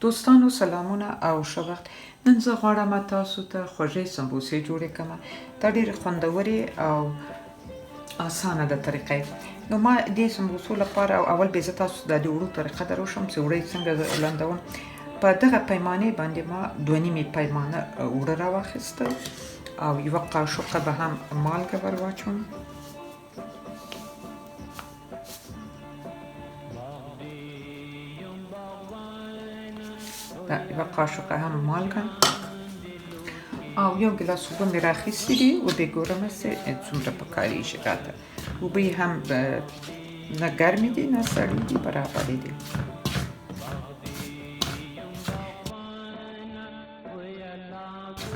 دوستانو سلامونه او ښه وخت. نن زه غواړم تاسو ته خوږې سمبوسې جوړې کړم. دا ډېرې خوندورې او اسانه ده طریقه. نو ما دې سمبوسو لپاره اول به زه تاسو د اوړو طریقه دروښم چې اوړه څنګه لندوم. په دغه پیمانې باندې ما 2.5 پیمانه اوړه راواخیسته او یوه قاشقه به هم مالګه ور واچوم. یوه قاشقه هم مالګه او یو ګیلاس اوبه مې راخیستې دي. اوبه ګورم چې څومره پکاریږي راته. اوبه یې هم نه ګرمې دي نه سړې دي، برابرې دي.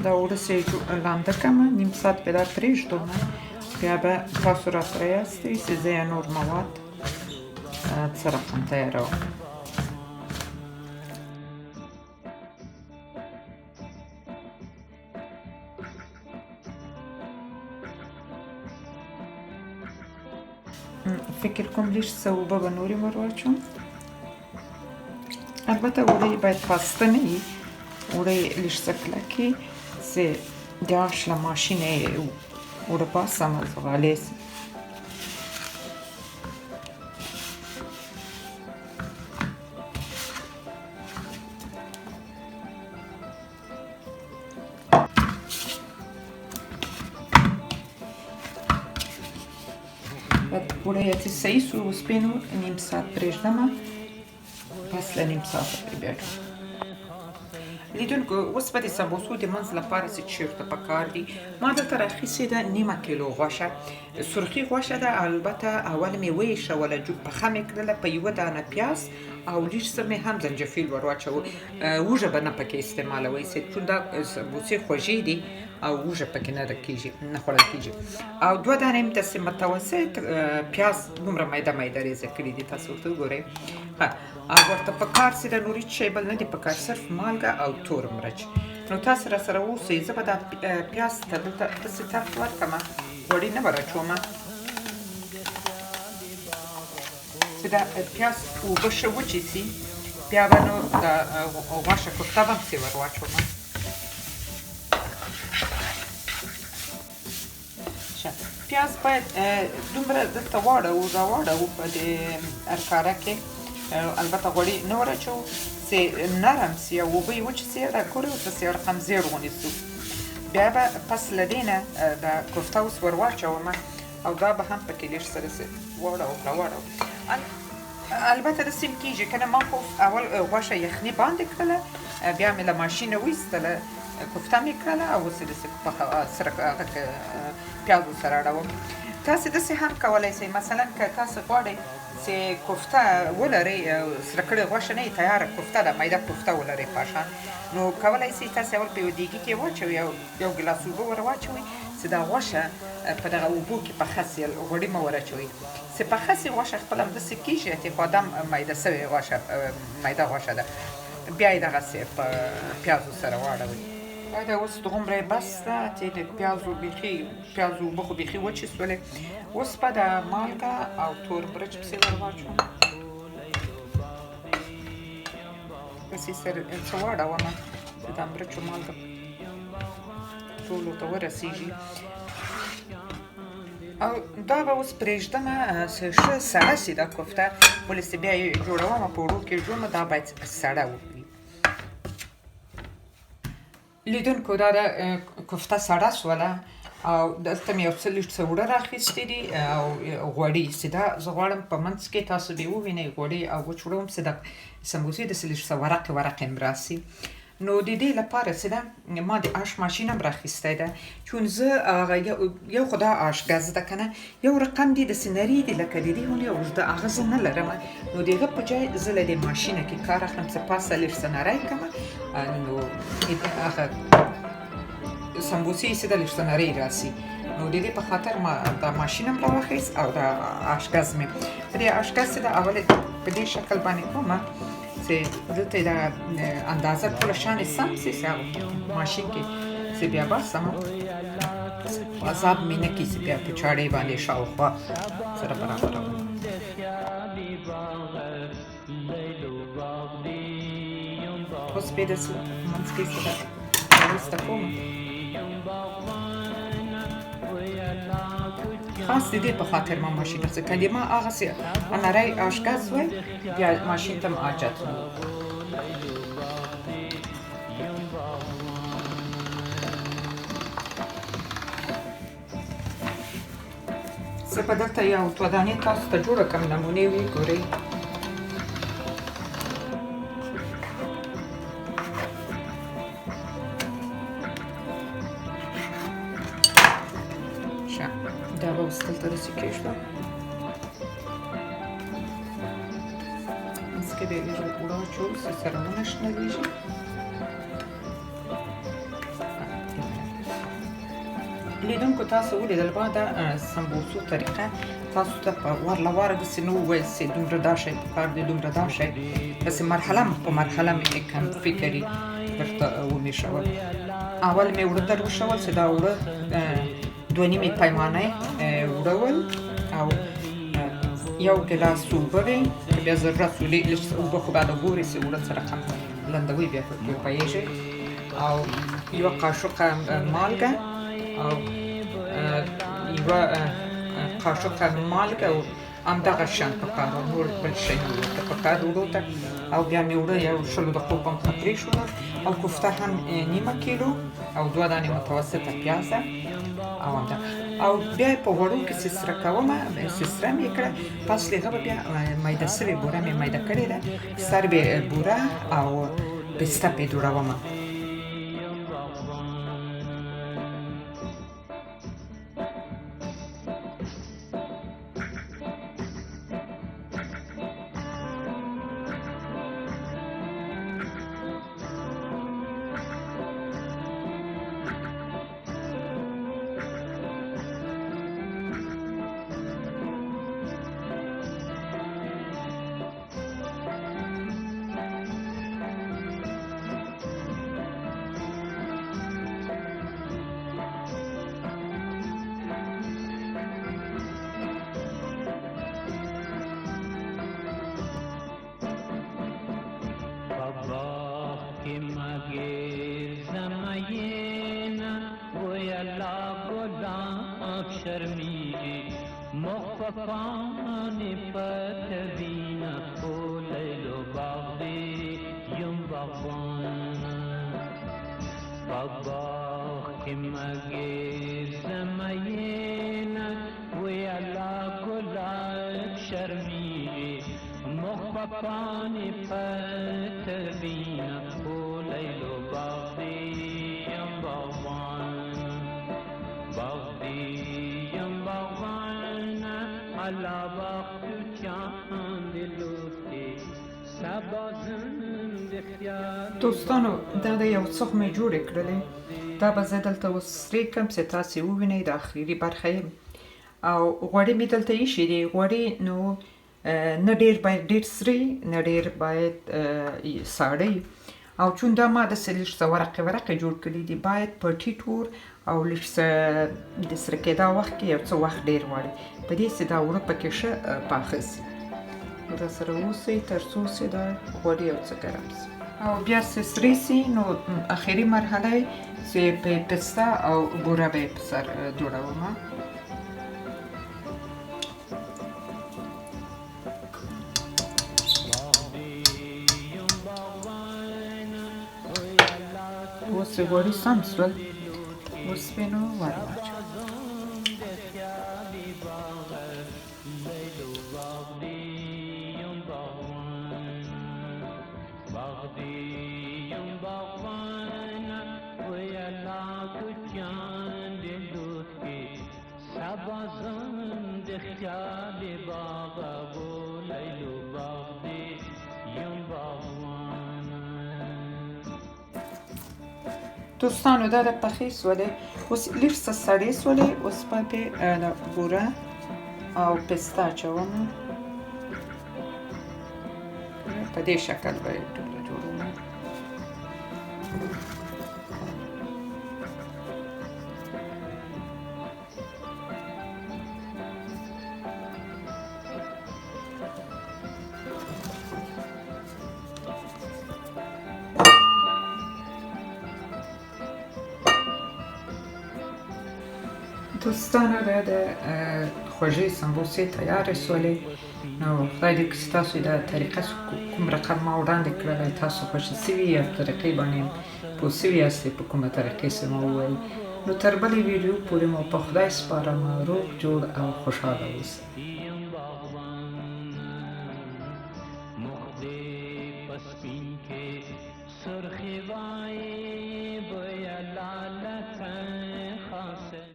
دا اوړه چې لانده کړم، نیم ساعت به دا پرېږدم، بیا به تاسو راسره یاستئ چې زه یې نور مواد څه رقم تیاروم. فکر کوم لږ څه اوبه به نورې ور واچوم. البته اوړه یې باید پسته نه وي، اوړه یې لږ څه کلک وي چې د آش له ماشینه یې اوړه باسم از غالۍ شي. اوړه یې چې صحیح سو سپین و، نیم ساعت پرېږدم، پس له نیم ساعت پرې بیا لیدونکو. اوس به د سمبوسو د منځ لپاره څه شي ورته پکار دي. ما دلته راخیستې ده نیمه کیلو غوښه، سرخي غوښه ده. البته اول مې ویښوله، پخه مې کړله، په یوه دانه پیاز او لږ څه مې هم زنجفیل ور واچوه. وږه به نه پکې استعمالوئ، چون دا سمبوسې خوږې دي او وږه پکې نه خوړل کېږي. او 2 دانې مې داسې متوسط پیاز دومره میده میده ریزه کړي دي، تاسو ورته وګورئ. او ورته پکار چې د نوري شی بل نه دي پکار، صرف مالګه او تور مرچ. نو تاسو راسره اوسئ. زه به دا پیاز ته دلته داسې تفت ورکړم، غوړي نه به راچومه چې دا پیاز اوبه ښه وچې سي. بیا به نو د غوښه کوفته به هم پسې ور واچومه. پیاز باید دومره دلته راواړوو په دې ارکاره کې. البته غوړي نه ور اچوو چې نرم سي او اوبه یې وچې سي، راکورې ورته سي رقم زیړ غوندې سو. بیا به پس له دې نه د کوفته اوس ور واچوم او دا به هم پکې لږ سره راواړوم. البته داسې هم کېږي که نه. ما خو اول غوښه یخني باندې کړله، بیا مې له ماشینه وایستله، کوفته مې کړله او اوس یې داسې سره پیازو سره اړوم. تاسې داسې هم کولی شئ، مثلا که تاسو غواړئ چې کوفته ولرئ، سره کړې غوښه نه وي تیاره کوفته ده، میده کوفته ولرئ پاشان، نو کولی شئ تاسې اول په یو دیګي کې واچوئ، یو ګیلاس اوبه ور واچوئ چې دا غوښه په دغه اوبو کې پخه سي. غوړي مه ور اچوئ چې پخه سي غوښه خپله همداسې کېږي، اعتقادا میده سوې میده غوښه ده. بیا یې دغسې په پیازو سره واړوئ. دا اوس دومره بس ده چې د پیازو اوبه خو بیخي وچې سولې. اوس به د مالګه او تور مرچ پسې ور واچوم، داسې څه واړوم چې د مرچو مالګه ټولو ته ورسېږي. او دا به اوس پرېږدم چې ښه سړه سي دا کوفته، ولې چې بیا یې جوړوم په اوړو کې جوړوم، دا باید سړه وکړي. لیدونکو دا د کوفته سړه سوله او دلته مې یو څه لږ څه اوړه راخیستي دي او غوړي، چې دا زه غواړم په منځ کې تاسو به ووینئ غوړي او وچ اوړه هم چې د سمبوسې داسې لږ څه ورقې هم راسي. نو د دې لپاره چې ده ما د آش ماشین هم راخیستی ده، چون زه یو خو دا آش ګز ده که نه، یو رقم دي داسې نري دي لکه د دې غوندې اوږده، هغه زه نه لرم. نو د هغه په ځای زه له دې ماشینه کې کار اخلم چې پاسه لږ څه نری کړم، نو هغه سمبوسې چې ده لږ څه نری راسي. نو د دې په خاطر ما دا ماشین هم راواخیست او دا آش ګز مې په دې آش ګز چې ده اول په دې شکل باندې کومه چې دلته د اندازه ټوله شانې سم سي، ماشین کې چې بیا باسم عذاب مې نه کړي چې بیا په چاړې باندې شاوخوا سره برابروم. اوس بیا د منځ کې سره وروسته کوم خاص د دې په خاطر ما ماشین ته کلمه هغسې نری اشکز وی بیا ماشین ته حاجت نه زه به دلته یو دوه دانې تاسو ته جوړه کړم نمونې وي ګورئ دا به اوس دلته داسې کېږدم منځ کې به یې لږ اوړه واچوو چې سره ونشنلېږي لیدونکو تاسو ولیدل ما د سمبوسو طریقه تاسو ته په وار له واره داسې نه وویل چې دومره دا شی پکار دی دومره دا شی داسې مرحله په مرحله مې کم فکري درته ومیښول اول مې اوړه در وښول چې دا اوړه دوه نیمې پیمانې اوړه ول او یو ګیلاس اوبه وې که بیا ضرورت وي لږ اوبه خو باید وګورئ چې اوړه څه رقم لندوي بیا پکې پوهېږئ او یوه قاشقه مالګه او یوه قاشقه مالګه او همدغه شیان پکار و نور بل شی نه ورته پکار اوړو ته او بیا مې اوړه یو شلو دقیقو په مخه پرېښوده او کوفته هم نیمه کیلو او دوه دانې متوسطه پیازه او همدغه او بیا یې په غوړو کې سسره کومه سسره مې کړه پس له هغه بیا میده سوې بوره مې میده کړې ده سر به بوره او پسته پې جوړومه مخففان تزین لیل و باغی یم باغبان باغ که مگیر زمین وی علا گلاب شرمی مخففان تزین لیل و باغی یم باغبان علا وقت چاند لوتی سبازند اختیار دوستانو دا د یو څه مې جوړې کړلې دا به زه دلته اوس سرې کړم چې تاسې ووینئ د اخري برخه یې او غوړي مې دلته ایښي دي غوړي نو نه ډېر باید ډېر سرې نه ډېر باید ساړه او چون دا ما داسې لږ څه ورقې جوړ کړي دي باید په ټیټ اور او لږ څه د سره کېدا وخت کې یو څه وخت ډېر غواړي په دې چې دا اوړه پکې ښه پاخه شي راسره اوسئ تر څو چې دا غوړي یو څه ګرم شي او بیا چې سرې شي نو اخري مرحله یې چې پسته او بوره به یې په سر جوړوم اوس غوړي سم شول اوس به نو ور واچوم دوستانو دا د پخې سولې اوس لږ څه سړې سولې اوس پکې بوره او پسته اچوم په دې شکل به یې ټوله جوړوم دوستانو د خوږې سمبوسې تیارې سولې. نو خدای دې کړي چې تاسو د طریقه کوم رقم ما وړاندې کړلی تاسو خوښې سوي یا طریقې باندې پوه سوي یاستئ په کومه طریقې چې ما وویل. نو تر بلې ویډیو پورې مو په خدای سپارم روغ جوړ او خوشحاله اوسئ. سرخی